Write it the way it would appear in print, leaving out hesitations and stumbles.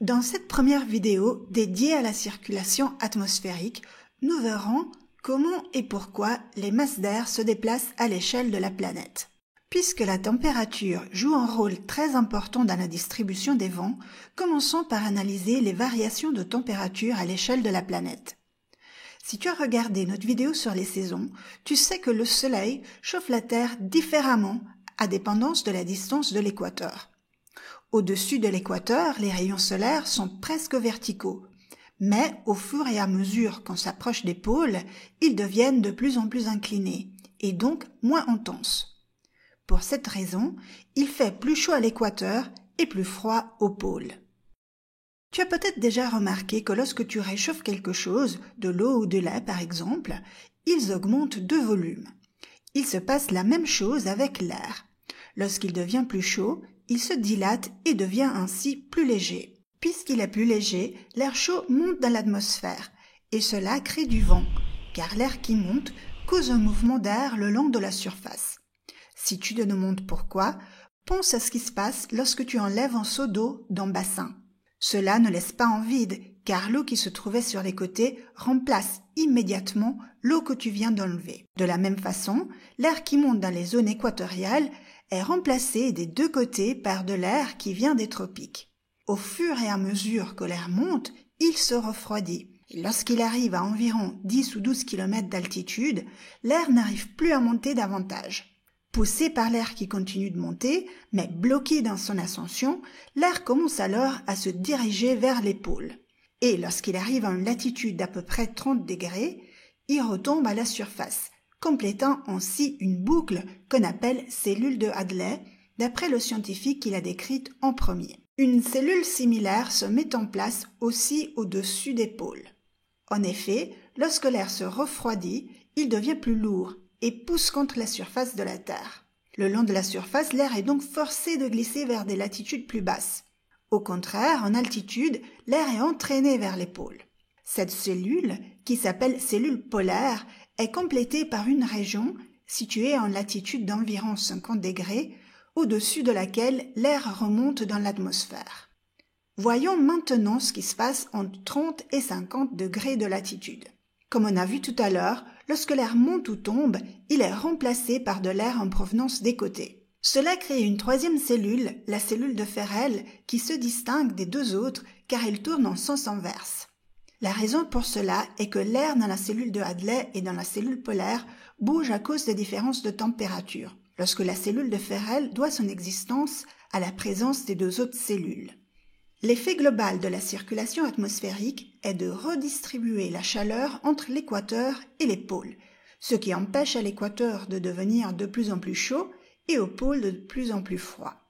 Dans cette première vidéo dédiée à la circulation atmosphérique, nous verrons comment et pourquoi les masses d'air se déplacent à l'échelle de la planète. Puisque la température joue un rôle très important dans la distribution des vents, commençons par analyser les variations de température à l'échelle de la planète. Si tu as regardé notre vidéo sur les saisons, tu sais que le Soleil chauffe la Terre différemment à dépendance de la distance de l'équateur. Au-dessus de l'équateur, les rayons solaires sont presque verticaux, mais au fur et à mesure qu'on s'approche des pôles, ils deviennent de plus en plus inclinés et donc moins intenses. Pour cette raison, il fait plus chaud à l'équateur et plus froid aux pôles. Tu as peut-être déjà remarqué que lorsque tu réchauffes quelque chose, de l'eau ou de lait par exemple, ils augmentent de volume. Il se passe la même chose avec l'air. Lorsqu'il devient plus chaud, il se dilate et devient ainsi plus léger. Puisqu'il est plus léger, l'air chaud monte dans l'atmosphère et cela crée du vent, car l'air qui monte cause un mouvement d'air le long de la surface. Si tu te demandes pourquoi, pense à ce qui se passe lorsque tu enlèves un seau d'eau d'un bassin. Cela ne laisse pas en vide, car l'eau qui se trouvait sur les côtés remplace immédiatement l'eau que tu viens d'enlever. De la même façon, l'air qui monte dans les zones équatoriales est remplacé des deux côtés par de l'air qui vient des tropiques. Au fur et à mesure que l'air monte, il se refroidit. Et lorsqu'il arrive à environ 10 ou 12 km d'altitude, l'air n'arrive plus à monter davantage. Poussé par l'air qui continue de monter, mais bloqué dans son ascension, l'air commence alors à se diriger vers les pôles. Et lorsqu'il arrive à une latitude d'à peu près 30 degrés, il retombe à la surface, complétant ainsi une boucle qu'on appelle cellule de Hadley, d'après le scientifique qui l'a décrite en premier. Une cellule similaire se met en place aussi au-dessus des pôles. En effet, lorsque l'air se refroidit, il devient plus lourd et pousse contre la surface de la Terre. Le long de la surface, l'air est donc forcé de glisser vers des latitudes plus basses. Au contraire, en altitude, l'air est entraîné vers les pôles. Cette cellule, qui s'appelle cellule polaire, est complétée par une région située en latitude d'environ 50 degrés, au-dessus de laquelle l'air remonte dans l'atmosphère. Voyons maintenant ce qui se passe entre 30 et 50 degrés de latitude. Comme on a vu tout à l'heure, lorsque l'air monte ou tombe, il est remplacé par de l'air en provenance des côtés. Cela crée une troisième cellule, la cellule de Ferrel, qui se distingue des deux autres car elle tourne en sens inverse. La raison pour cela est que l'air dans la cellule de Hadley et dans la cellule polaire bouge à cause des différences de température, lorsque la cellule de Ferrel doit son existence à la présence des deux autres cellules. L'effet global de la circulation atmosphérique est de redistribuer la chaleur entre l'équateur et les pôles, ce qui empêche à l'équateur de devenir de plus en plus chaud et aux pôles de plus en plus froid.